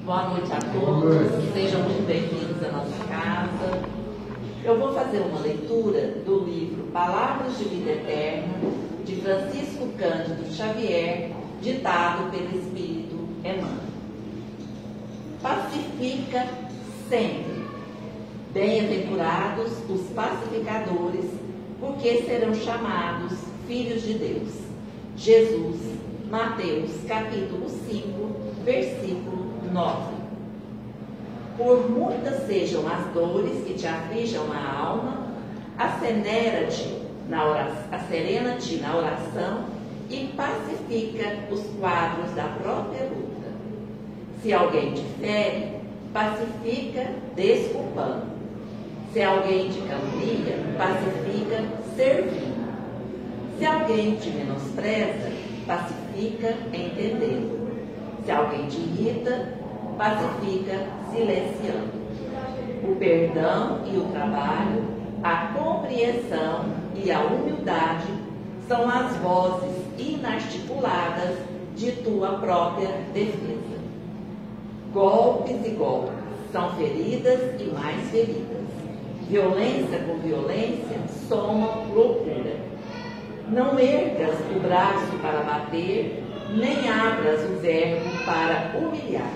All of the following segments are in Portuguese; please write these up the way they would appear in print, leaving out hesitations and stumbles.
Boa noite a todos, sejam muito bem-vindos à nossa casa. Eu vou fazer uma leitura do livro Palavras de Vida Eterna, de Francisco Cândido Xavier, ditado pelo Espírito Emmanuel. Pacifica sempre. Bem-aventurados os pacificadores, porque serão chamados filhos de Deus. Jesus, Mateus, capítulo 5, versículo 9. Por muitas sejam as dores que te aflijam na alma, serena-te na oração e pacifica os quadros da própria luta. Se alguém te fere, pacifica desculpando. Se alguém te calúnia, pacifica servindo. Se alguém te menospreza, pacifica entendendo. Se alguém te irrita, pacifica silenciando. O perdão e o trabalho, a compreensão e a humildade são as vozes inarticuladas de tua própria defesa. Golpes e golpes são feridas e mais feridas. Violência com violência somam loucura. Não ergas o braço para bater, nem abras o verbo para humilhar.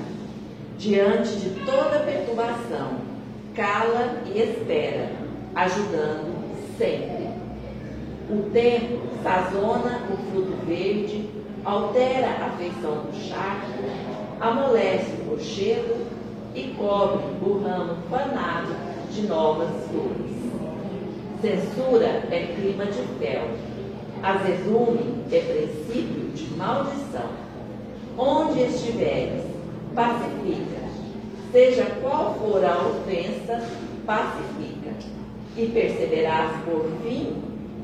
Diante de toda perturbação, cala e espera, ajudando sempre. O tempo sazona o fruto verde, altera a feição do charco, amolece o rochedo e cobre o ramo fanado de novas flores. Censura é clima de fel, azedume é princípio de maldição. Onde estiveres, pacifica. Seja qual for a ofensa, pacifica. E perceberás por fim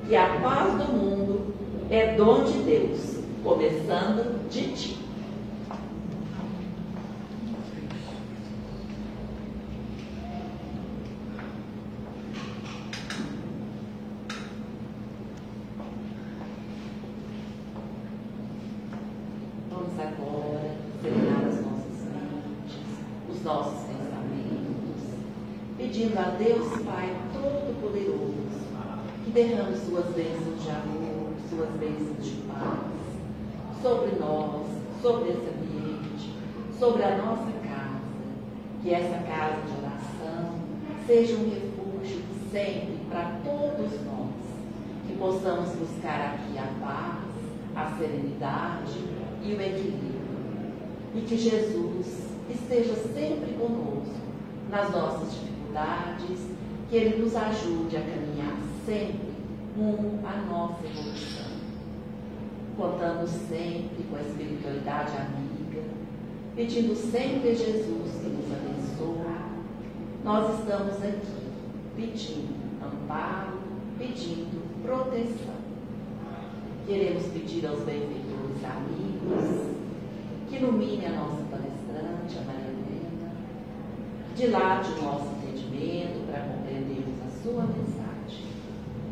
que a paz do mundo é dom de Deus, começando de ti. Vamos agora serenar as nossas mentes, os nossos pensamentos, pedindo a Deus Pai Todo-Poderoso que derrame suas bênçãos de amor, suas bênçãos de paz sobre nós, sobre esse ambiente, sobre a nossa casa, que essa casa de oração seja um refúgio sempre para todos nós, que possamos buscar aqui a paz, a serenidade e o equilíbrio, e que Jesus esteja sempre conosco nas nossas dificuldades, que Ele nos ajude a caminhar sempre rumo à nossa evolução, contando sempre com a espiritualidade amiga, pedindo sempre a Jesus que nos abençoe. Nós estamos aqui pedindo amparo, pedindo proteção. Queremos pedir aos benfeitores amigos que ilumine a nossa palestrante, a Maria Helena, dilate o nosso entendimento para compreendermos a sua mensagem.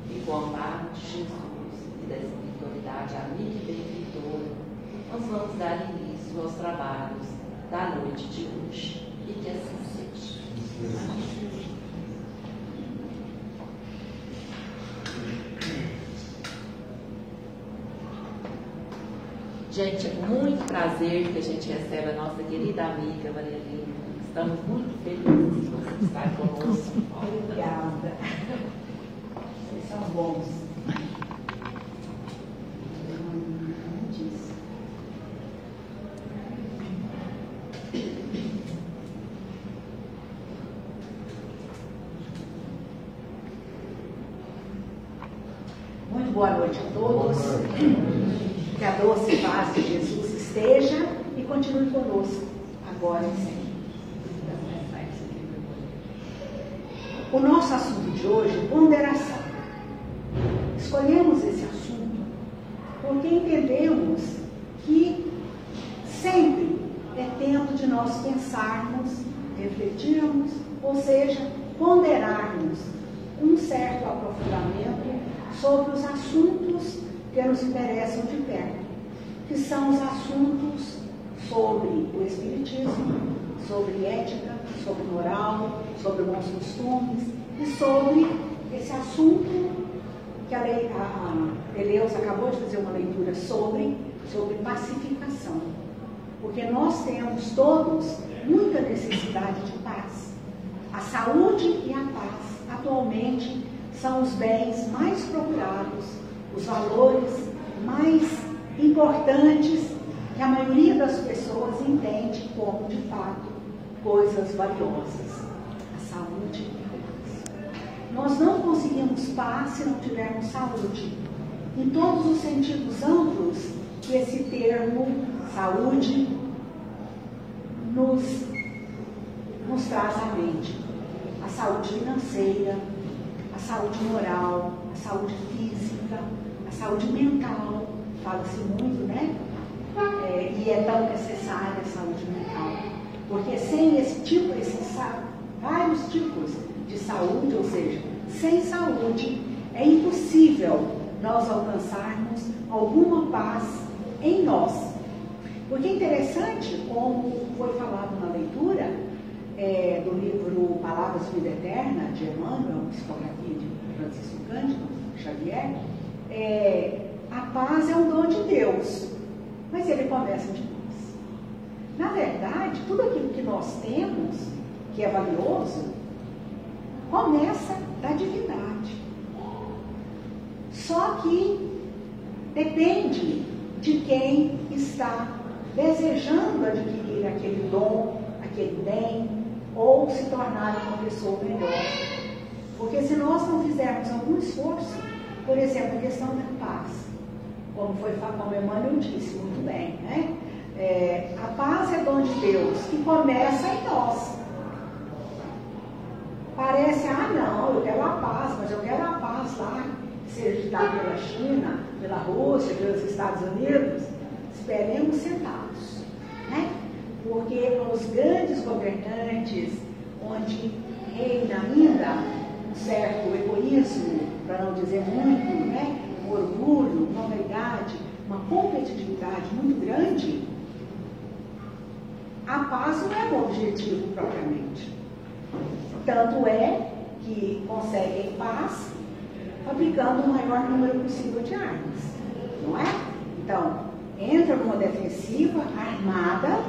E com o amparo de Jesus e da espiritualidade amiga e benfeitora, nós vamos dar início aos trabalhos da noite de hoje. E que assim seja. Gente, é muito prazer que a gente recebe a nossa querida amiga Maria Helena. Estamos muito felizes de você estar conosco. Obrigada. Vocês são bons. Muito boa noite a todos. Que a doce paz de Jesus esteja e continue conosco, agora e sempre. O nosso assunto de hoje é ponderação. Escolhemos esse assunto porque entendemos que sempre é tempo de nós pensarmos, refletirmos, ou seja, ponderarmos um certo aprofundamento sobre os assuntos que nos interessam de perto, que são os assuntos sobre o Espiritismo, sobre ética, sobre moral, sobre bons costumes e sobre esse assunto que a Eleus acabou de fazer uma leitura sobre pacificação. Porque nós temos todos muita necessidade de paz. A saúde e a paz atualmente são os bens mais procurados, os valores mais importantes que a maioria das pessoas entende como, de fato, coisas valiosas. A saúde e a paz. Nós não conseguimos paz se não tivermos saúde. Em todos os sentidos amplos que esse termo saúde nos traz à mente. A saúde financeira, a saúde moral, a saúde física, a saúde mental, fala-se muito, né? E é tão necessária a saúde mental. Porque sem esses vários tipos de saúde, ou seja, sem saúde, é impossível nós alcançarmos alguma paz em nós. Porque é interessante, como foi falado na leitura do livro Palavras de Vida Eterna, de Emmanuel, psicografia de Francisco Cândido Xavier, a paz é um dom de Deus, mas ele começa de nós. Na verdade, tudo aquilo que nós temos, que é valioso, começa da divindade. Só que depende de quem está desejando adquirir aquele dom, aquele bem, ou se tornar uma pessoa melhor. Porque se nós não fizermos algum esforço, por exemplo, a questão da paz, como Emmanuel disse muito bem, né? A paz é dom de Deus e começa em nós. Parece, não, eu quero a paz, mas eu quero a paz lá, seja dada pela China, pela Rússia, pelos Estados Unidos. Esperemos sentados, né? Porque os grandes governantes, onde reina ainda um certo egoísmo, para não dizer muito, né? Um orgulho, uma vaidade, uma competitividade muito grande, a paz não é o objetivo propriamente. Tanto é que conseguem paz fabricando o maior número possível de armas, não é? Então, entra numa defensiva armada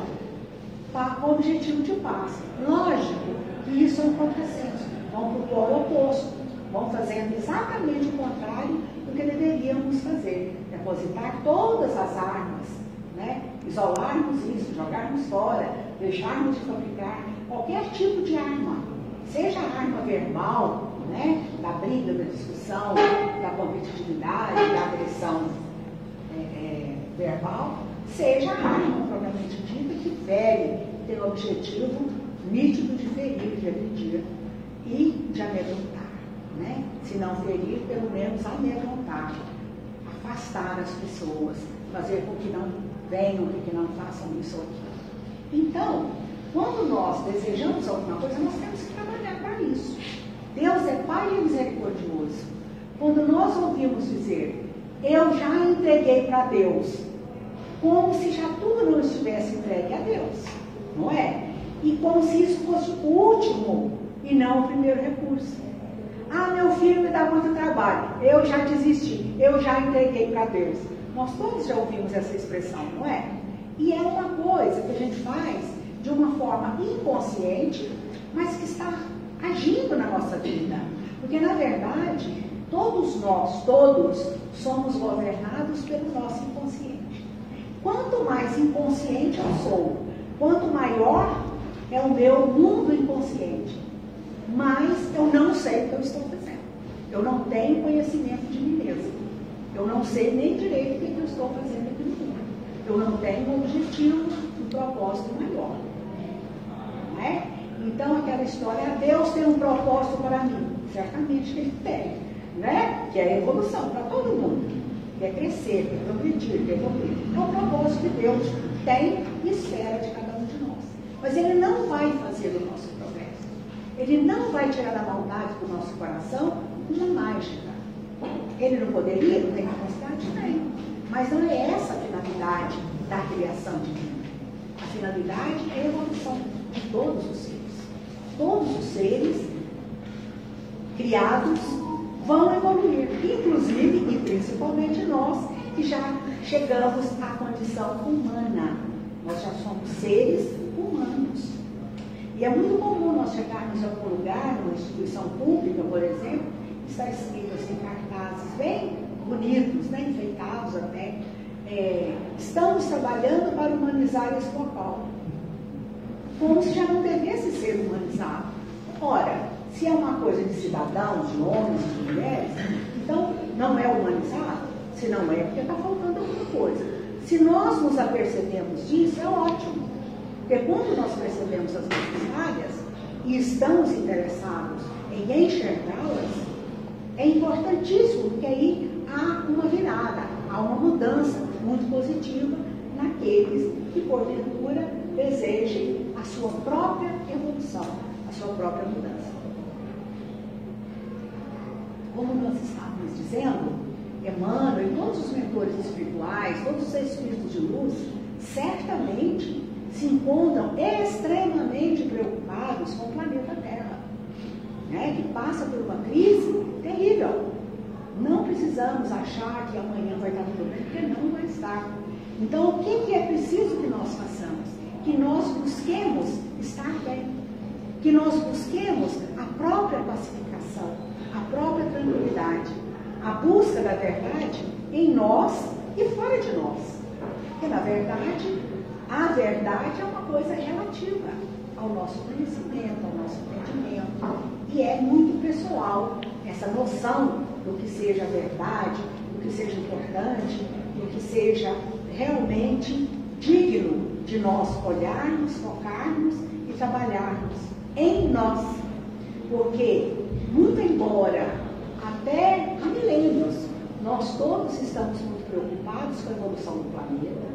com o objetivo de paz. Lógico que isso é um contrassenso. Vão para o polo oposto, vão fazendo exatamente o contrário do que deveríamos fazer. Depositar todas as armas, né? Isolarmos isso, jogarmos fora, deixarmos de fabricar qualquer tipo de arma, seja a arma verbal, né? Da briga, da discussão, da competitividade, da agressão verbal, seja a arma propriamente dita que fere, tem o objetivo nítido de ferir, de agredir e de amedrontar, né? Se não ferir, pelo menos amedrontar, afastar as pessoas, fazer com que não venham, que não façam isso ou aquilo. Então, quando nós desejamos alguma coisa, nós temos que trabalhar para isso. Deus é Pai e misericordioso. Quando nós ouvimos dizer, eu já entreguei para Deus, como se já tudo não estivesse entregue a Deus, não é? E como se isso fosse o último e não o primeiro recurso. Meu filho me dá muito trabalho, eu já desisti, eu já entreguei para Deus. Nós todos já ouvimos essa expressão, não é? E é uma coisa que a gente faz de uma forma inconsciente, mas que está agindo na nossa vida. Porque, na verdade, todos nós, somos governados pelo nosso inconsciente. Quanto mais inconsciente eu sou, quanto maior é o meu mundo inconsciente, mais eu não sei o que eu estou fazendo. Eu não tenho conhecimento de mim mesmo. Eu não sei nem direito o que eu estou fazendo aqui no mundo. Eu não tenho um objetivo, um propósito maior. Não é? Então, aquela história, Deus tem um propósito para mim. Certamente que Ele tem, né? Que é a evolução para todo mundo. Que é crescer, que é progredir, que é evoluir. É o propósito que Deus tem e espera de cada um de nós. Mas Ele não vai fazer do nosso progresso. Ele não vai tirar da maldade do nosso coração uma mágica. Ele não poderia, não tem capacidade? Tem. Mas não é essa a finalidade da criação divina. A finalidade é a evolução de todos os seres. Todos os seres criados vão evoluir, inclusive e principalmente nós, que já chegamos à condição humana. Nós já somos seres humanos. E é muito comum nós chegarmos a algum lugar, numa instituição pública, por exemplo, está escrito assim, cartazes bem bonitos, né, enfeitados até. Estamos trabalhando para humanizar esse local. Como se já não devesse ser humanizado. Ora, se é uma coisa de cidadãos, de homens, de mulheres, então não é humanizado? Se não é, porque está faltando alguma coisa. Se nós nos apercebemos disso, é ótimo. Porque quando nós percebemos as nossas falhas e estamos interessados em enxergá-las, é importantíssimo, porque aí há uma virada, há uma mudança muito positiva naqueles que, porventura, desejem a sua própria evolução, a sua própria mudança. Como nós estávamos dizendo, Emmanuel e todos os mentores espirituais, todos os espíritos de luz, certamente se encontram extremamente preocupados com o planeta Terra, né, que passa por uma crise terrível. Não precisamos achar que amanhã vai estar tudo bem, porque não vai estar. Então, o que é preciso que nós façamos? Que nós busquemos estar bem, que nós busquemos a própria pacificação, a própria tranquilidade, a busca da verdade em nós e fora de nós. Porque, na verdade, a verdade é uma coisa relativa ao nosso conhecimento, ao nosso entendimento. E é muito pessoal essa noção do que seja verdade, do que seja importante, do que seja realmente digno de nós olharmos, focarmos e trabalharmos em nós. Porque, muito embora até há milênios, nós todos estamos muito preocupados com a evolução do planeta,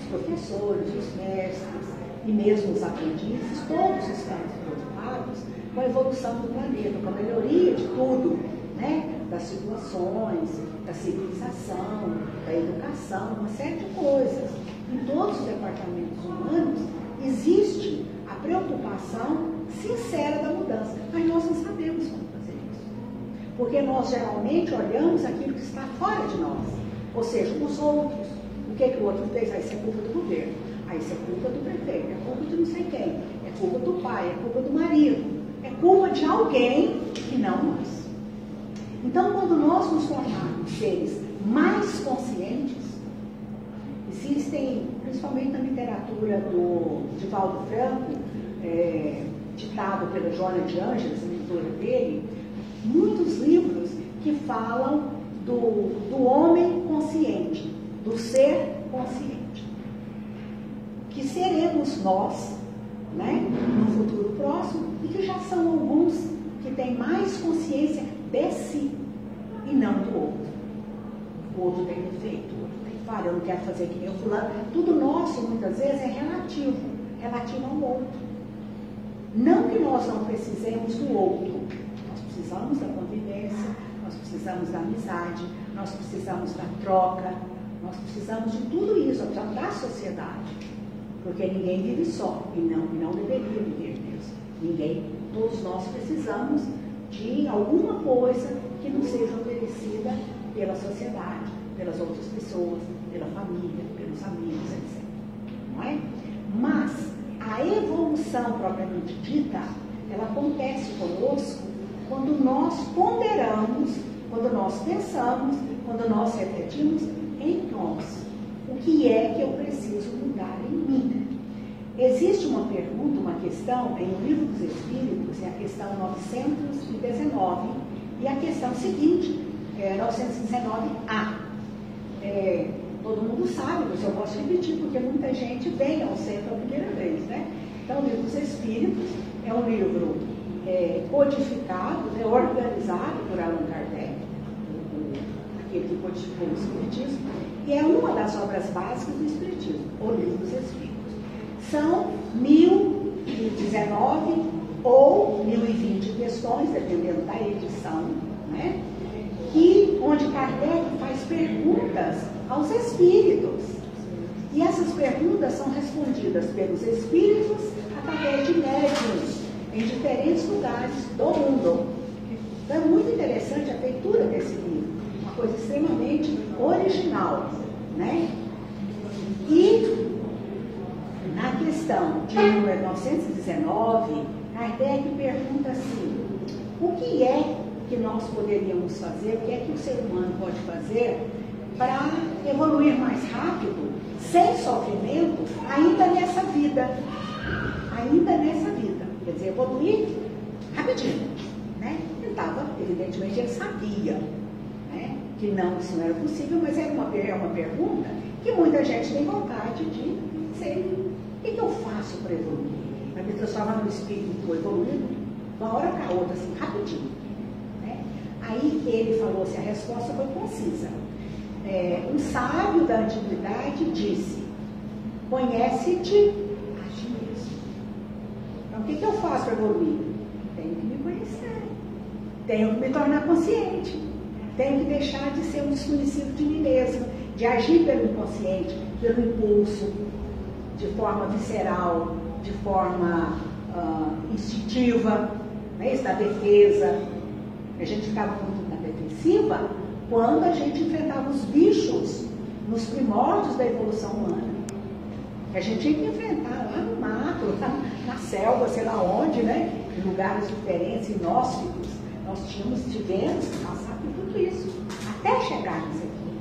os professores, os mestres e mesmo os aprendizes, todos estamos preocupados com a evolução do planeta, com a melhoria de tudo, né? Das situações, da civilização, da educação, uma série de coisas. Em todos os departamentos humanos existe a preocupação sincera da mudança, mas nós não sabemos como fazer isso. Porque nós geralmente olhamos aquilo que está fora de nós, ou seja, os outros. O que o outro fez? Isso é culpa do governo, isso é culpa do prefeito, é culpa de não sei quem, é culpa do pai, é culpa do marido, é culpa de alguém e não nós. Então, quando nós nos tornarmos seres mais conscientes, existem, principalmente na literatura do Divaldo Franco, ditado pela Joana de Ângeles, a mentora dele, muitos livros que falam do homem consciente, do ser consciente, que seremos nós, né, no futuro próximo, e que já são alguns que têm mais consciência de si e não do outro. O outro tem defeito, o outro tem falha, eu não quero fazer que nem o fulano. Tudo nosso, muitas vezes, é relativo ao outro. Não que nós não precisemos do outro, nós precisamos da convivência, nós precisamos da amizade, nós precisamos da troca, nós precisamos de tudo isso, da sociedade. Porque ninguém vive só, e não deveria viver mesmo. Ninguém, todos nós precisamos de alguma coisa que nos seja oferecida pela sociedade, pelas outras pessoas, pela família, pelos amigos, etc. Não é? Mas a evolução propriamente dita, ela acontece conosco quando nós ponderamos, quando nós pensamos, quando nós refletimos em nós. O que é que eu preciso mudar em mim? Existe uma pergunta, uma questão em O Livro dos Espíritos, é a questão 919, e a questão seguinte, 919A. Todo mundo sabe, mas eu posso repetir, porque muita gente vem ao centro a primeira vez, né? Então, O Livro dos Espíritos é um livro codificado, organizado por Allan Kardec, aquele que codificou o Espiritismo, e é uma das obras básicas do Espiritismo, O Livro dos Espíritos. São 1019 ou 1020 questões, dependendo da edição, né? Onde Kardec faz perguntas aos espíritos. E essas perguntas são respondidas pelos espíritos através de médiuns em diferentes lugares do mundo. Então é muito interessante a feitura desse livro, uma coisa extremamente original, né? E na questão de número 919, Kardec pergunta assim: o que é que nós poderíamos fazer, o que é que o ser humano pode fazer para evoluir mais rápido, sem sofrimento, ainda nessa vida? Ainda nessa vida. Quer dizer, evoluir rapidinho, né? Ele estava, evidentemente, ele sabia, né, que não, isso não era possível, mas é uma pergunta que muita gente tem vontade de ser. O que eu faço para evoluir? Para me transformar no espírito evoluindo de uma hora para outra, assim, rapidinho. Né? Aí ele falou assim, a resposta foi concisa. Um sábio da antiguidade disse: conhece-te a ti mesmo. Então, o que eu faço para evoluir? Tenho que me conhecer. Tenho que me tornar consciente. Tenho que deixar de ser um desconhecido de mim mesmo, de agir pelo inconsciente, pelo impulso, de forma visceral, de forma instintiva, né? Isso da defesa. A gente ficava muito na defensiva quando a gente enfrentava os bichos nos primórdios da evolução humana. Que a gente tinha que enfrentar lá no mato, lá na selva, sei lá onde, né? Em lugares diferentes, inóspitos. Nós tivemos que passar por tudo isso, até chegarmos aqui,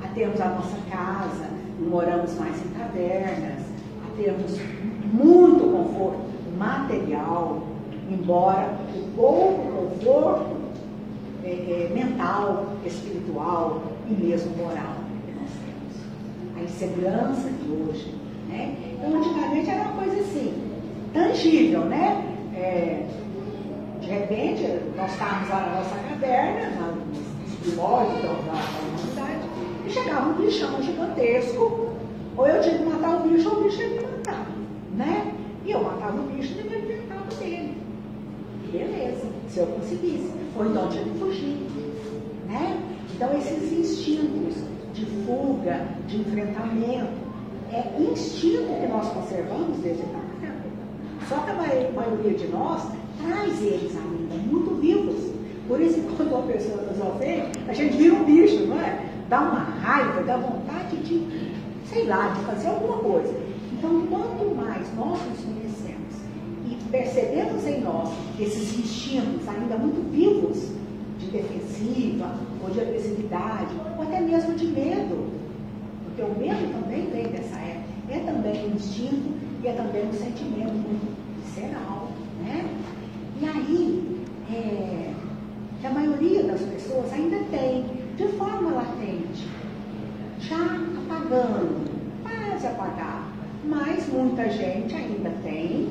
a termos a nossa casa, não moramos mais em cavernas, a termos muito conforto material, embora o pouco conforto mental, espiritual e mesmo moral que nós temos. A insegurança de hoje, né? Então, antigamente era uma coisa assim, tangível, né? De repente, nós estávamos lá na nossa caverna, nos primórdios da humanidade, e chegava um bichão gigantesco, ou eu tinha que matar o bicho, ou o bicho ia me matar, né? E eu matava o bicho e ninguém me alimentava dele. Beleza, se eu conseguisse. Ou então tinha que fugir, né? Então, esses instintos de fuga, de enfrentamento, é instinto que nós conservamos desde a tempo. Só que a maioria de nós traz eles ainda muito vivos. Por isso que quando uma pessoa nos ofende, a gente vira um bicho, não é? Dá uma raiva, dá vontade de, sei lá, de fazer alguma coisa. Então, quanto mais nós nos conhecemos e percebemos em nós esses instintos ainda muito vivos, de defensiva, ou de agressividade, ou até mesmo de medo, porque o medo também vem dessa época, é também um instinto e é também um sentimento muito visceral, né? E aí, que a maioria das pessoas ainda tem, de forma latente, já apagando, quase apagar, mas muita gente ainda tem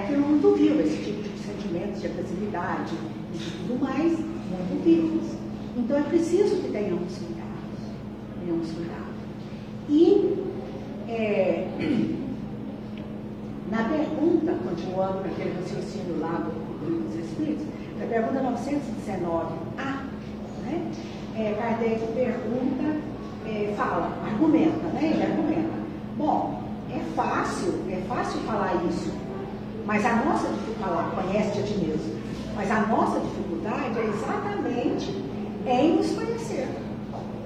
aquilo muito vivo, esse tipo de sentimentos de agressividade e de tudo mais, muito vivos. Então é preciso que tenhamos cuidado. E na pergunta, continuando naquele raciocínio lá do Livro dos Espíritos, na pergunta 919A, né, Kardec pergunta, argumenta, né? Ele argumenta. Bom, é fácil falar isso, mas a nossa dificuldade, conhece-te a ti mesmo, mas a nossa dificuldade é exatamente em nos conhecer,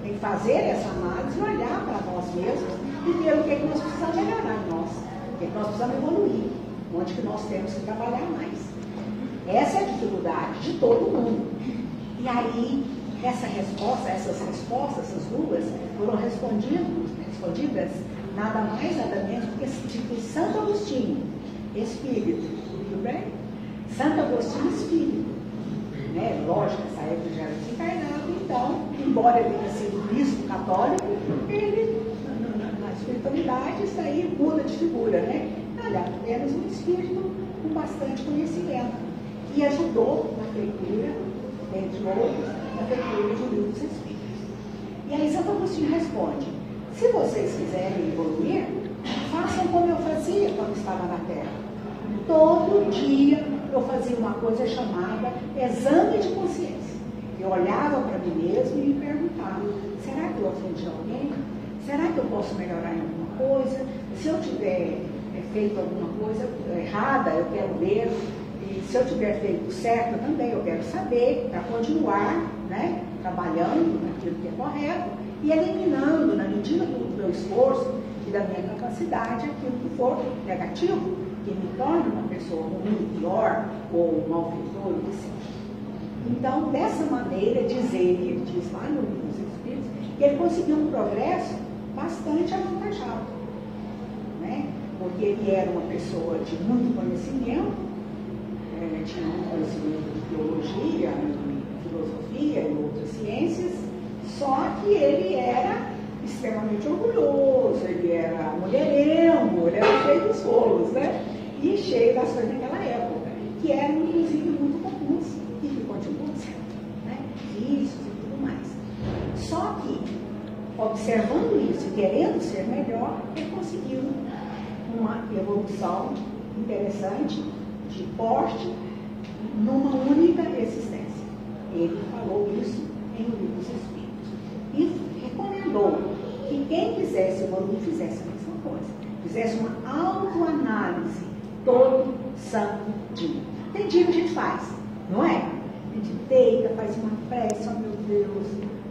em fazer essa análise e olhar para nós mesmos e ver o que é que nós precisamos melhorar em nós, o que é que nós precisamos evoluir, onde que nós temos que trabalhar mais. Essa é a dificuldade de todo mundo. E aí, essas respostas, essas duas, foram respondidas nada mais, nada menos do que de Santo Agostinho, espírito, tudo bem? Santo Agostinho, espírito. Né? Lógico, nessa época já era desencarnado, então, embora ele tenha sido bispo católico, ele, na espiritualidade, isso aí muda de figura, né? Olha, apenas um espírito com bastante conhecimento. E ajudou na feitura, entre outros, na feitura do Livro dos Espíritos. E aí Santo Agostinho responde: se vocês quiserem evoluir, façam como eu fazia quando estava na Terra. Todo dia eu fazia uma coisa chamada exame de consciência. Eu olhava para mim mesmo e me perguntava: será que eu ofendi alguém? Será que eu posso melhorar em alguma coisa? Se eu tiver feito alguma coisa errada, eu quero ver. E se eu tiver feito certo também, eu quero saber, para continuar, né, trabalhando naquilo que é correto e eliminando, na medida do meu esforço e da minha capacidade, aquilo que for negativo, que me torne uma pessoa ruim, pior, ou malfeitor, o que seja. Então, dessa maneira, ele diz lá no Livro dos Espíritos, que ele conseguiu um progresso bastante avantajado, né? Porque ele era uma pessoa de muito conhecimento, tinha um conhecimento de teologia, filosofia e outras ciências, só que ele era extremamente orgulhoso, ele era mulherengo, ele era cheio dos rolos, né? E cheio das coisas daquela época, que eram inclusive muito comuns e que continuam sendo, né? Vícios e tudo mais. Só que, observando isso e querendo ser melhor, ele conseguiu uma evolução interessante, de porte, numa única existência. Ele falou isso em O Livro dos Espíritos. E recomendou que quem quisesse evoluir fizesse a mesma coisa. Fizesse uma autoanálise todo santo dia. Tem dia que a gente faz, não é? A gente deita, faz uma prece, oh meu Deus,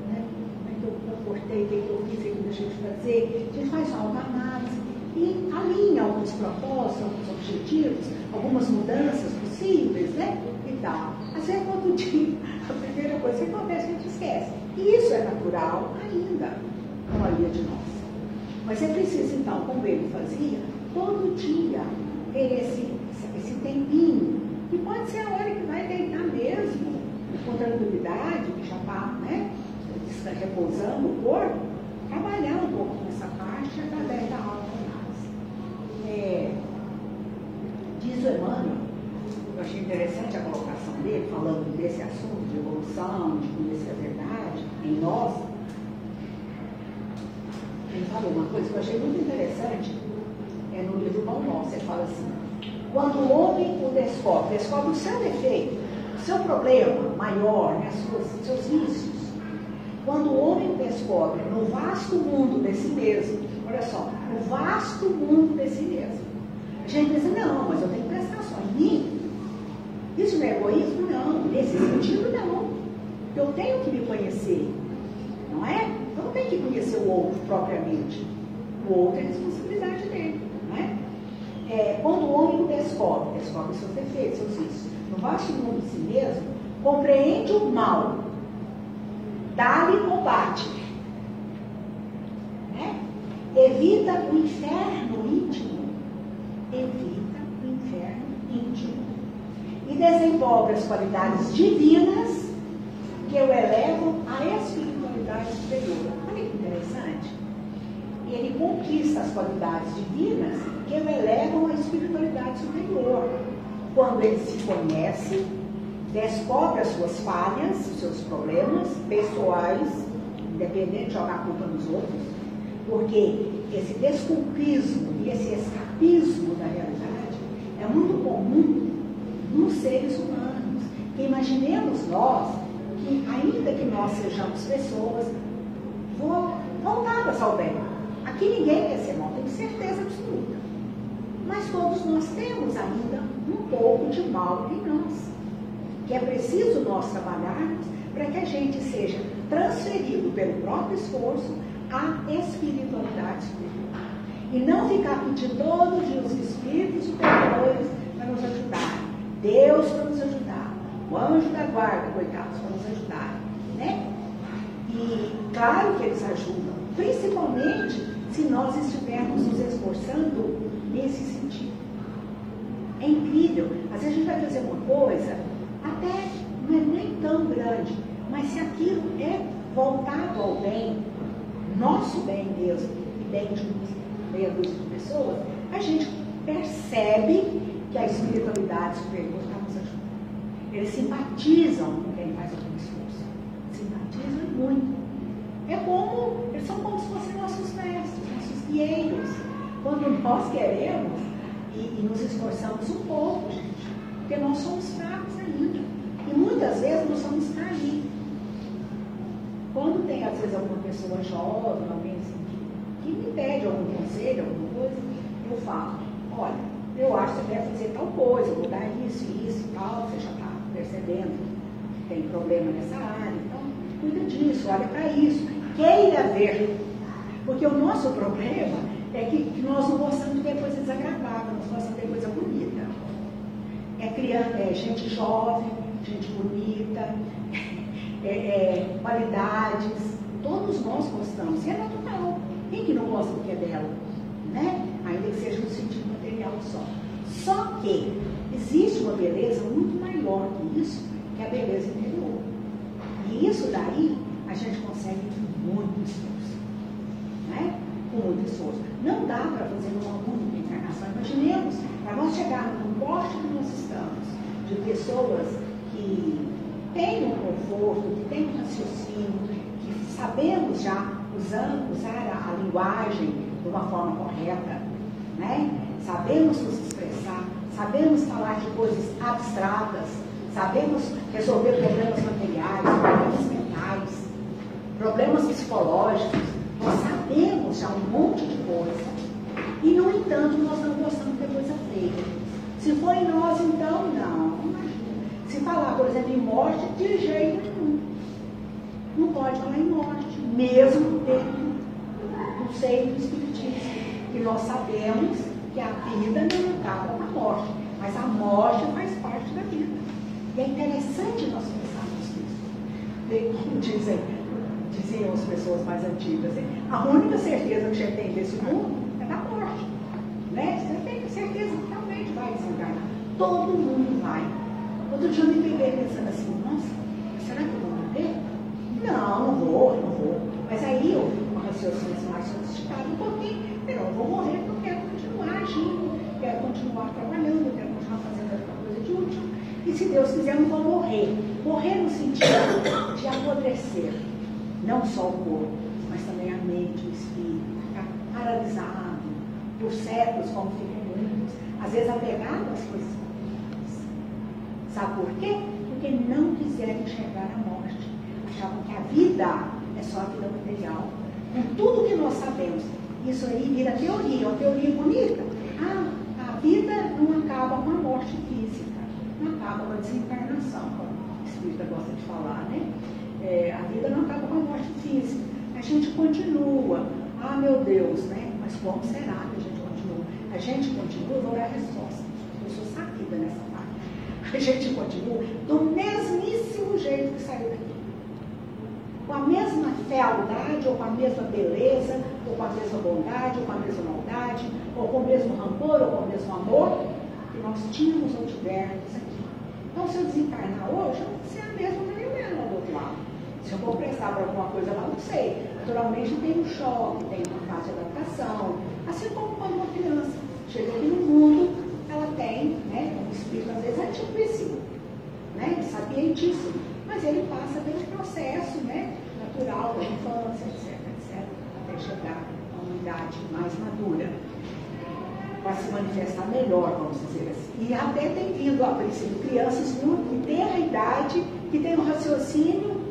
né? Como é que eu comportei, o que eu fiz, o que eu deixei de fazer. A gente faz uma autoanálise e alinha alguns propósitos, alguns objetivos, algumas mudanças possíveis, né? E tal. Às vezes, todo dia, a primeira coisa que acontece, a gente esquece. E isso é natural ainda, na maioria de nós. Mas é preciso, então, como ele fazia, todo dia ter esse tempinho, que pode ser a hora que vai deitar mesmo, com tranquilidade, que já está, né, repousando o corpo, trabalhar um pouco nessa parte através da autoanálise. Diz o Emmanuel, eu achei interessante a colocação dele, falando desse assunto de evolução, de conhecer a verdade em nós. Ele falou uma coisa que eu achei muito interessante, no livro Pão Nosso. Ele fala assim: quando o homem o descobre o seu defeito, o seu problema maior, né, seus vícios, quando o homem descobre no vasto mundo de si mesmo, olha só, no vasto mundo de si mesmo, a gente pensa, não, mas eu tenho que prestar só em mim. Isso não é egoísmo? Não. Nesse sentido, não. Eu tenho que me conhecer, não é? Eu não tenho que conhecer o outro propriamente. O outro é responsabilidade dele, não é? Quando o homem descobre seus defeitos, seus vícios, no vasto mundo de si mesmo, compreende o mal, dá-lhe combate, né? Evita o inferno íntimo, e desenvolve as qualidades divinas que o elevam à espiritualidade superior. Olha que interessante. Ele conquista as qualidades divinas que o elevam à espiritualidade superior. Quando ele se conhece, descobre as suas falhas, os seus problemas pessoais, independente de jogar a culpa nos outros, porque esse desculpismo e esse escapismo da realidade é muito comum nos seres humanos. Que imaginemos nós que, ainda que nós sejamos pessoas voltadas ao bem, aqui ninguém quer ser mal, tenho certeza absoluta, mas todos nós temos ainda um pouco de mal em nós, que é preciso nós trabalharmos para que a gente seja transferido pelo próprio esforço à espiritualidade superior, e não ficar pedindo todo dia os espíritos superiores para nos ajudar, Deus para nos ajudar, o anjo da guarda, coitados, para nos ajudar, né? E claro que eles ajudam, principalmente se nós estivermos nos esforçando nesse sentido. É incrível, às vezes a gente vai fazer uma coisa, até não é nem tão grande, mas se aquilo é voltado ao bem, nosso bem mesmo, e bem de meia dúzia de pessoas, a gente percebe que a espiritualidade superior está nos ajudando. Eles simpatizam com quem faz algum esforço. Simpatizam muito. Eles são como se fossem nossos mestres, nossos guieiros. Quando nós queremos e nos esforçamos um pouco, gente, porque nós somos fracos ainda. E muitas vezes nós somos caídos. Quando tem, às vezes, alguma pessoa jovem, alguém assim, que me pede algum conselho, alguma coisa, eu falo, olha, eu acho que você deve fazer tal coisa, mudar isso e tal, você já está percebendo que tem problema nessa área, então cuida disso, olha para isso, queira ver, porque o nosso problema é que nós não gostamos de ver coisa desagradável, nós gostamos de ver coisa bonita. É criança, é gente jovem, gente bonita, qualidades, todos nós gostamos, e é natural. Quem que não gosta do que é belo? Né? Ainda que seja no sentido material só. Só que existe uma beleza muito maior que isso, que é a beleza interior. E isso daí a gente consegue com muito esforço. Né? Com muito esforço. Não dá para fazer uma única encarnação. Imaginemos, para nós chegarmos no porte que nós estamos, de pessoas que têm um conforto, que têm um raciocínio, que sabemos já usar a linguagem de uma forma correta, né? Sabemos nos expressar, sabemos falar de coisas abstratas, sabemos resolver problemas materiais, problemas mentais, problemas psicológicos, nós sabemos já um monte de coisa e, no entanto, nós não gostamos de coisa feia. Se for em nós, então, não. Se falar, por exemplo, em morte, de jeito nenhum. Não pode falar em morte, mesmo dentro do seio do Espiritismo, que nós sabemos que a vida não acaba com a morte, mas a morte faz parte da vida. E é interessante nós pensarmos nisso. Diziam as pessoas mais antigas, a única certeza que a gente tem desse mundo é da morte. Né? Você tem certeza que realmente vai desencarnar. Todo mundo vai. Outro dia eu me peguei pensando assim, nossa, será que eu vou morrer? Não vou. Mas aí eu, com uma raciocínio mais sofisticado um pouquinho, eu vou morrer porque eu quero continuar agindo, quero continuar trabalhando, quero continuar fazendo alguma coisa de útil. E se Deus quiser, eu não vou morrer. Morrer no sentido de apodrecer. Não só o corpo, mas também a mente, o espírito, ficar paralisado por séculos, como ficam muitos, às vezes apegado às coisas. Sabe por quê? Porque não quiseram enxergar a morte. Achavam que a vida é só a vida material. Com tudo que nós sabemos, isso aí vira teoria, uma teoria bonita. A vida não acaba com a morte física, não acaba com a desencarnação, como o espírita gosta de falar, né? A vida não acaba com a morte física. A gente continua. Meu Deus, né? Mas como será que a gente continua? A gente continua, eu vou dar a resposta. Eu sou sabida nessa parte. A gente continua do mesmíssimo jeito que saiu daqui. Com a mesma fealdade, ou com a mesma beleza, ou com a mesma bondade, ou com a mesma maldade, ou com o mesmo rancor, ou com o mesmo amor que nós tínhamos ou tivermos aqui. Então, se eu desencarnar hoje, eu vou ser a mesma Marilena do outro lado. Se eu vou prestar para alguma coisa lá, não sei. Naturalmente tem um choque, tem uma fase de adaptação. Assim como quando uma criança chega aqui no mundo, ela tem, né, um espírito às vezes ativíssimo, né, sapientíssimo, mas ele passa pelo processo, né, natural da infância, etc, até chegar a uma idade mais madura, para se manifestar melhor, vamos dizer assim. E até tem vindo, a princípio, crianças muito de terra idade, que têm um raciocínio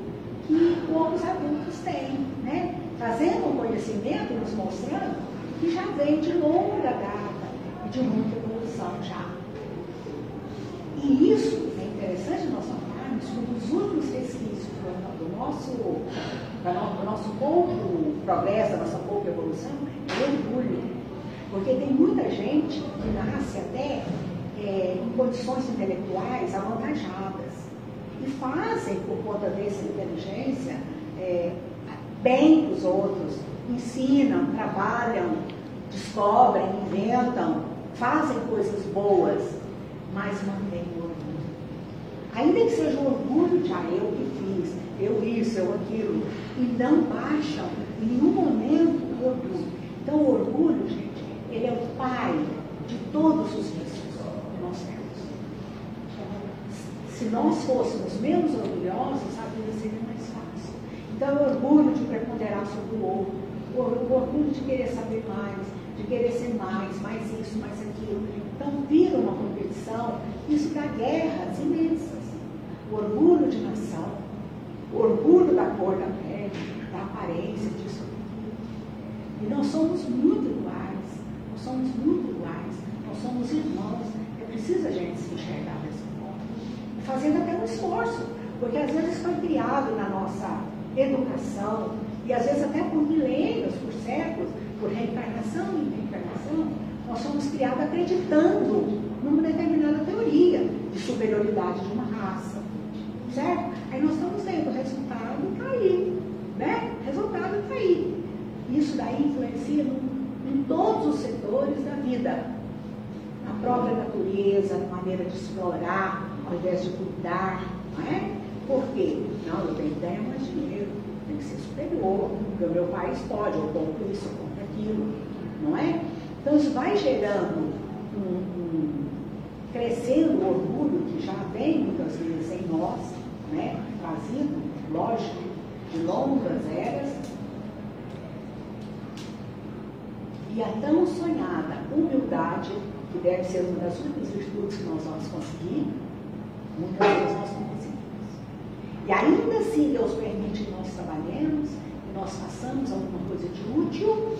que poucos adultos têm, né? Trazendo um conhecimento, nos mostrando que já vem de longa data e de muita evolução já. E isso é interessante nós falarmos, um dos últimos resquícios do nosso pouco progresso, da nossa pouca evolução, é o orgulho. Porque tem muita gente que nasce até em condições intelectuais avantajadas. E fazem, por conta dessa inteligência, bem para os outros, ensinam, trabalham, descobrem, inventam, fazem coisas boas, mas mantêm o orgulho. Ainda que seja o orgulho de eu que fiz, eu isso, eu aquilo, e não baixam em nenhum momento o orgulho. Então o orgulho, gente, ele é o pai de todos os vícios que nós temos. Se nós fôssemos menos orgulhosos, a vida seria mais fácil. Então, o orgulho de preponderar sobre o outro, o orgulho de querer saber mais, de querer ser mais isso, mais aquilo. Então, vira uma competição, isso dá guerras imensas. O orgulho de nação, o orgulho da cor da pele, da aparência, disso. E nós somos muito iguais, nós somos irmãos, é preciso a gente se enxergar dessa forma. Fazendo até um esforço, porque às vezes foi criado na nossa educação, e às vezes até por milênios, por séculos, por reencarnação e reencarnação, nós somos criados acreditando numa determinada teoria de superioridade de uma raça, certo? Aí nós estamos vendo o resultado está aí, né? O resultado está aí. Isso daí influencia em todos os setores da vida, na própria natureza, na maneira de explorar, ao invés de cuidar, não é? Por quê? Não, eu tenho que ganhar mais dinheiro, tem que ser superior, porque o meu país pode, eu compro isso, eu compro aquilo, não é? Então isso vai gerando crescendo o orgulho que já vem muitas vezes em nós, né? Trazido, lógico, de longas eras, e a tão sonhada humildade, que deve ser uma das únicas virtudes que nós vamos conseguir, muitas vezes nós não conseguimos. E ainda assim Deus permite que nós trabalhemos, que nós façamos alguma coisa de útil,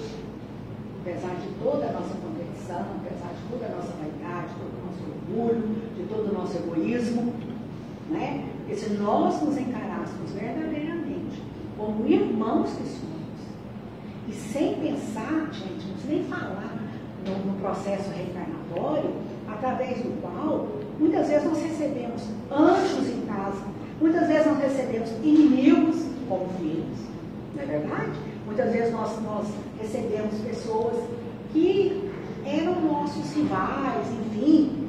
apesar de toda a nossa competição, apesar de toda a nossa vaidade, todo o nosso orgulho, de todo o nosso egoísmo, né? Porque se nós nos encarássemos verdadeiramente como irmãos que somos, e sem pensar, gente, não precisa nem falar no processo reencarnatório, através do qual muitas vezes nós recebemos anjos em casa, muitas vezes nós recebemos inimigos como filhos, não é verdade? Muitas vezes nós recebemos pessoas que eram nossos rivais, enfim,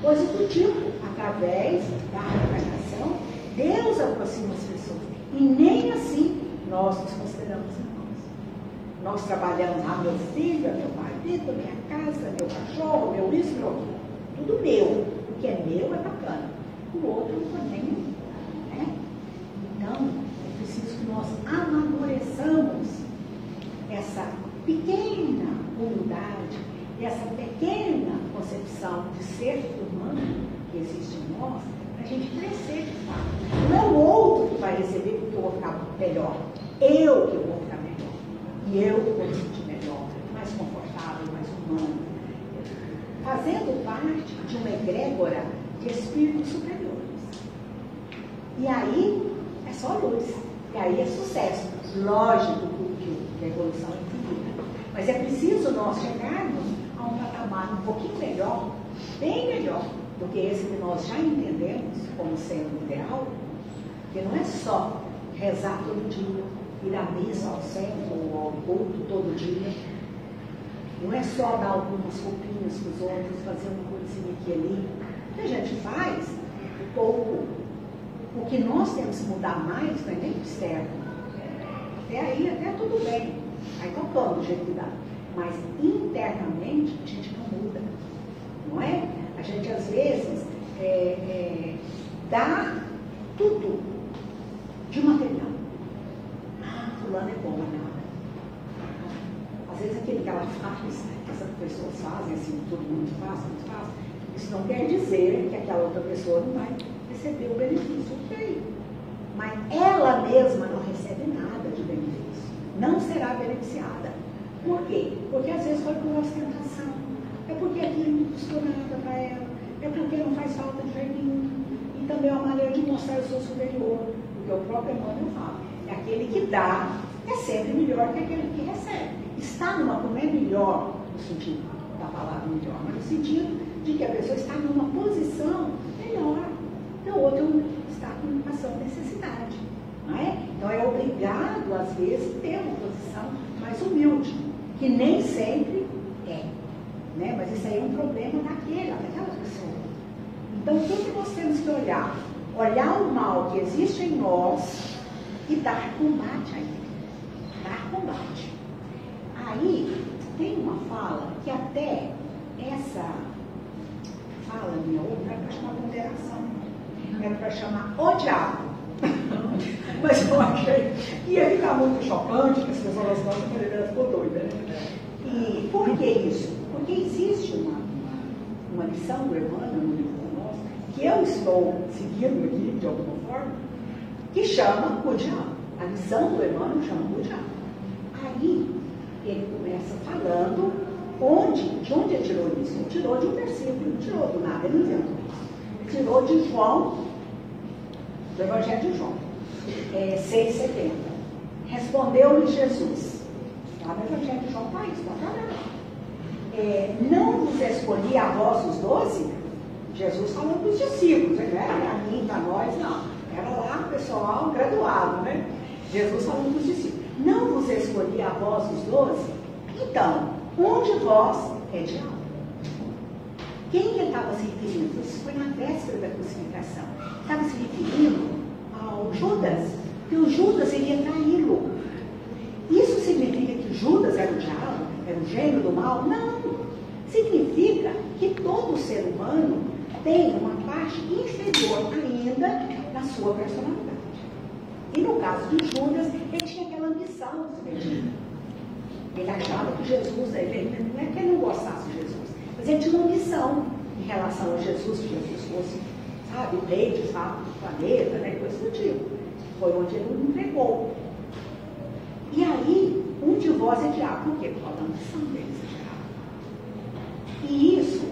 coisas do tipo. Através da reencarnação, Deus aproxima as pessoas. E nem assim nós nos consideramos irmãos. Nós trabalhamos, meu filho, meu marido, minha casa, meu cachorro, meu isso, meu aquilo. Tudo meu. O que é meu é bacana. O outro também é. Né? Então, é preciso que nós amadureçamos essa pequena humildade, essa pequena concepção de ser humano que existe em nós, para a gente crescer de fato. Não é o outro que vai receber porque eu vou ficar melhor. Eu que vou ficar melhor. E eu que vou me sentir melhor, mais confortável, mais humano. Fazendo parte de uma egrégora de espíritos superiores. E aí é só luz. E aí é sucesso. Lógico que a evolução é infinita. Mas é preciso nós chegarmos a um patamar um pouquinho melhor, bem melhor, do que esse que nós já entendemos como sendo ideal, que não é só rezar todo dia, ir à missa, ao centro ou ao culto todo dia, não é só dar algumas roupinhas para os outros, fazer uma coisinha aqui e ali. O que a gente faz, o que nós temos que mudar mais não é nem o externo. Até aí, até tudo bem, aí tocamos do jeito que dá, mas internamente a gente não muda, não é? A gente, às vezes, dá tudo de material. Fulano é bom, mas nada. Às vezes, aquele que ela faz, que essas pessoas fazem, assim, todo mundo faz, isso não quer dizer que aquela outra pessoa não vai receber o benefício. Ok. Mas ela mesma não recebe nada de benefício. Não será beneficiada. Por quê? Porque, às vezes, foi por ostentação. É porque aquilo não custou nada para ela, é porque não faz falta de jeito nenhum. E também é uma maneira de mostrar o seu superior, porque o próprio Emmanuel fala, é aquele que dá, é sempre melhor que aquele que recebe. Está não é melhor no sentido da palavra melhor, mas no sentido de que a pessoa está numa posição melhor, e o outro está com ação necessidade. Não é? Então é obrigado, às vezes, ter uma posição mais humilde, que nem sempre é. Né? Mas isso aí é um problema daquela pessoa. Então, o que nós temos que olhar? Olhar o mal que existe em nós e dar combate a ele. Dar combate. Aí, tem uma fala que até essa fala minha outra é para chamar ponderação. É para chamar o diabo. Mas eu achei que ia ficar muito chocante, que as pessoas gostam de ela ficou doida, né? E por que isso? Porque existe uma lição do Emmanuel no livro nosso, que eu estou seguindo aqui, de alguma forma, que chama o diabo. A lição do Emmanuel chama o diabo. Aí, ele começa falando de onde ele tirou isso? Ele tirou de um versículo, não tirou do nada, ele não inventou isso. Ele tirou de João, do Evangelho de João, 6,70. Respondeu-lhe Jesus. Lá no Evangelho de João está isso, está falando. Não vos escolhi a vós os 12? Jesus falando dos discípulos, não era para mim, para nós, não. Era lá pessoal graduado, né? Jesus falando dos discípulos. Não vos escolhi a vós os 12? Então, um de vós é diabo. Quem ele estava se referindo? Isso foi na véspera da crucificação. Estava se referindo ao Judas, que o Judas iria traí-lo. Isso significa que Judas era o diabo, era o gênio do mal? Não. Significa que todo ser humano tem uma parte inferior ainda na sua personalidade. E no caso de Judas, ele tinha aquela ambição desmedida. Ele achava que Jesus, ele não é que ele não gostasse de Jesus, mas ele tinha uma missão em relação a Jesus, que Jesus fosse, sabe, o rei de fato do planeta, né, coisa do tipo. Foi onde ele o entregou. E aí, um de vós é diabo. Por quê? Por causa da ambição deles é diabo. E isso,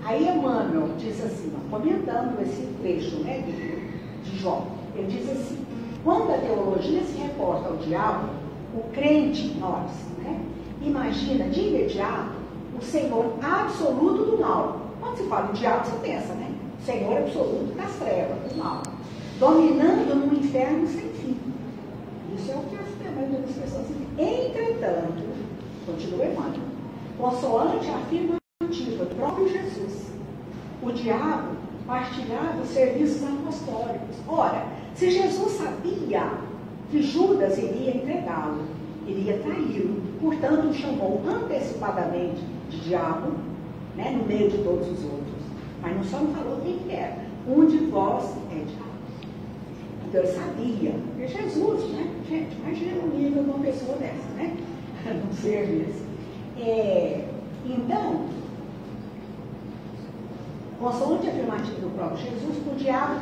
aí Emmanuel diz assim, comentando esse trecho, né, de João, ele diz assim: quando a teologia se reporta ao diabo, o crente, nós, né, imagina de imediato o Senhor absoluto do mal. Quando se fala em diabo, você pensa, né? O Senhor absoluto das trevas, do mal, dominando no inferno sem fim. Isso é o que a maioria das pessoas dizem. Entretanto, continua Emmanuel, consoante a afirmativa do próprio Jesus, o diabo partilhava os serviços apostólicos. Ora, se Jesus sabia que Judas iria entregá-lo, iria traí-lo, portanto o chamou antecipadamente de diabo, né, no meio de todos os outros. Mas não só não falou quem era. Um de vós é diabo. Então ele sabia. Porque Jesus, né? Gente, imagina o nível de uma pessoa dessa, né? Não ser desse. Então, consoante a afirmativa do próprio Jesus, o diabo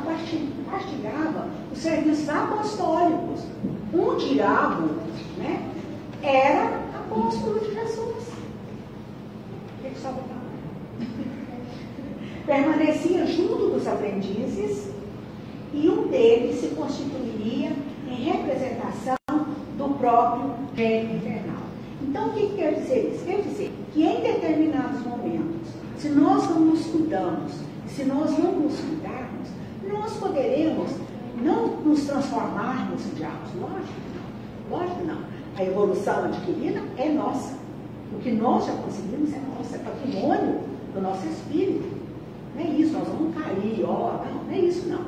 partilhava os serviços apostólicos. Um diabo, né, era apóstolo de Jesus. O que estava falando? Permanecia junto dos aprendizes e um deles se constituiria em representação do próprio gênio infernal. Então, o que quer dizer isso? Quer dizer que em determinados momentos, se nós não nos cuidamos, se nós não nos cuidarmos, nós poderemos não nos transformarmos em diabos. Lógico que não. Lógico que não. A evolução adquirida é nossa. O que nós já conseguimos é nosso, é patrimônio do nosso espírito. Não é isso, nós vamos cair, não é isso não.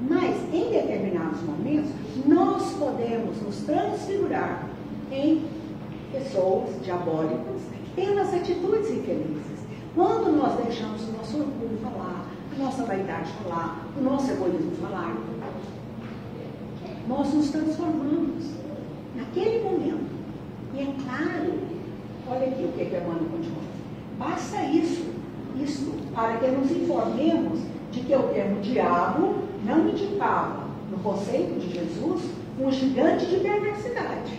Mas, em determinados momentos, nós podemos nos transfigurar em pessoas diabólicas, tendo as atitudes infelizes. Quando nós deixamos o nosso orgulho falar, a nossa vaidade falar, o nosso egoísmo falar, nós nos transformamos naquele momento. E é claro, olha aqui o que Emmanuel continua. Basta isto para que nos informemos de que o termo diabo não indicava, no conceito de Jesus, um gigante de perversidade,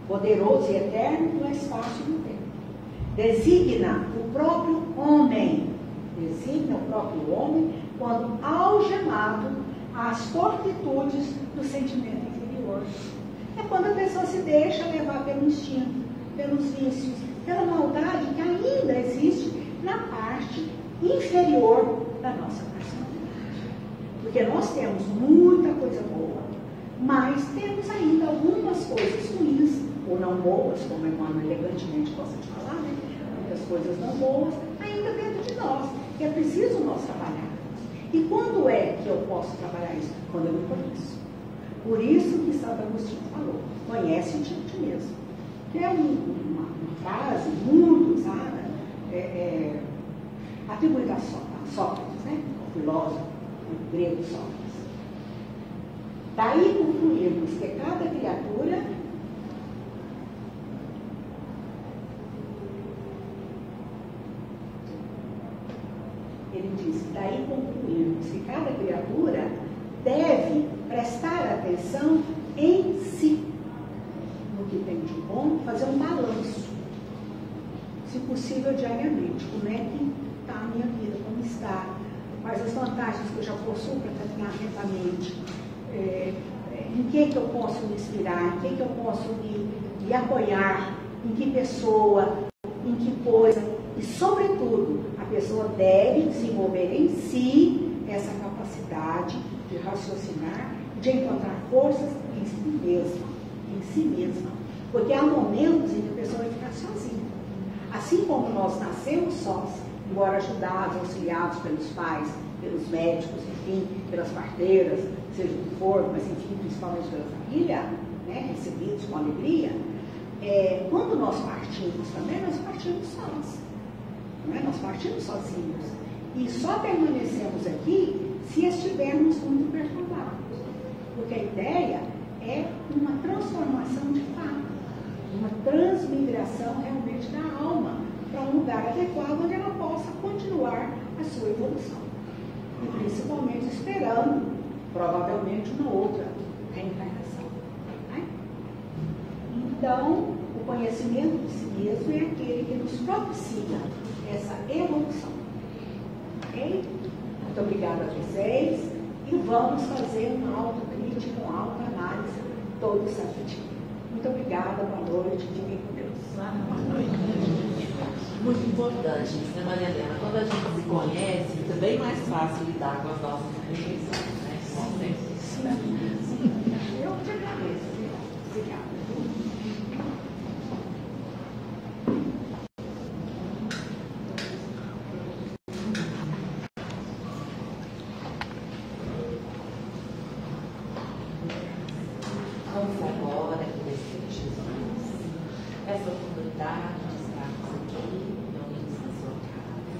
poderoso e eterno no espaço e no tempo. Designa o próprio homem quando algemado às torpitudes do sentimento inferior. É quando a pessoa se deixa levar pelo instinto, pelos vícios, pela maldade que ainda existe na parte inferior da nossa personalidade. Porque nós temos muita coisa boa, mas temos ainda algumas coisas ruins, ou não boas, como Emmanuel elegantemente gosta de falar, né? Muitas coisas não boas, ainda dentro de nós, que é preciso nós trabalhar. E quando é que eu posso trabalhar isso? Quando eu me conheço. Por isso que Santo Agostinho falou, conhece-te a ti mesmo. Que é uma frase muito usada, atribuída a Sócrates, né? O filósofo, o grego Sócrates. Daí concluirmos que cada criatura daí concluirmos que cada criatura deve prestar atenção em si, no que tem de bom, fazer um balanço. possível diariamente. Como é que está a minha vida, como está, quais as vantagens que eu já possuo para caminhar lentamente, em que eu posso me inspirar, em que eu posso me apoiar, em que pessoa, em que coisa. E, sobretudo, a pessoa deve desenvolver em si essa capacidade de raciocinar, de encontrar forças em si mesma. Porque há momentos em que a pessoa vai ficar sozinha. Assim como nós nascemos sós, embora ajudados, auxiliados pelos pais, pelos médicos, enfim, pelas parteiras, seja o que for, mas enfim, principalmente pela família, né, recebidos com alegria, quando nós partimos também, nós partimos sós. Não é? Nós partimos sozinhos. E só permanecemos aqui se estivermos muito perturbados. Porque a ideia é uma transformação de fato, uma transmigração realmente da alma para um lugar adequado onde ela possa continuar a sua evolução. E principalmente esperando, provavelmente, uma outra reencarnação. Né? Então, o conhecimento de si mesmo é aquele que nos propicia essa evolução. Ok? Muito obrigada a vocês e vamos fazer uma autocrítica, uma autoanálise todo santo dia. Muito obrigada, boa noite, fiquem com Deus. Muito importante isso, né, Maria Helena? Quando a gente se conhece, fica bem mais fácil lidar com as nossas imperfeições, né? Eu te agradeço. Obrigada. Vamos agora agradecer a Jesus essa oportunidade de estarmos aqui, reunidos na sua casa,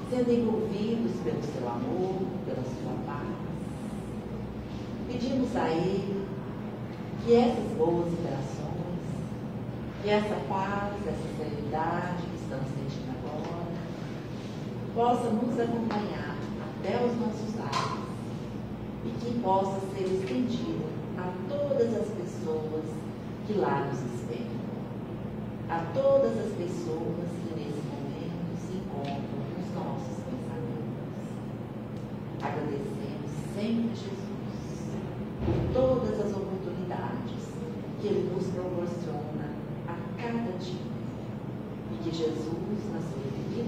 sendo envolvidos pelo seu amor, pela sua paz. Pedimos a Ele que essas boas interações, que essa paz, essa serenidade que estamos sentindo agora, possa nos acompanhar até os nossos lares e que possa ser estendida a todas as pessoas que lá nos esperam, a todas as pessoas que nesse momento se encontram nos nossos pensamentos. Agradecemos sempre a Jesus por todas as oportunidades que Ele nos proporciona a cada dia e que Jesus, na sua devida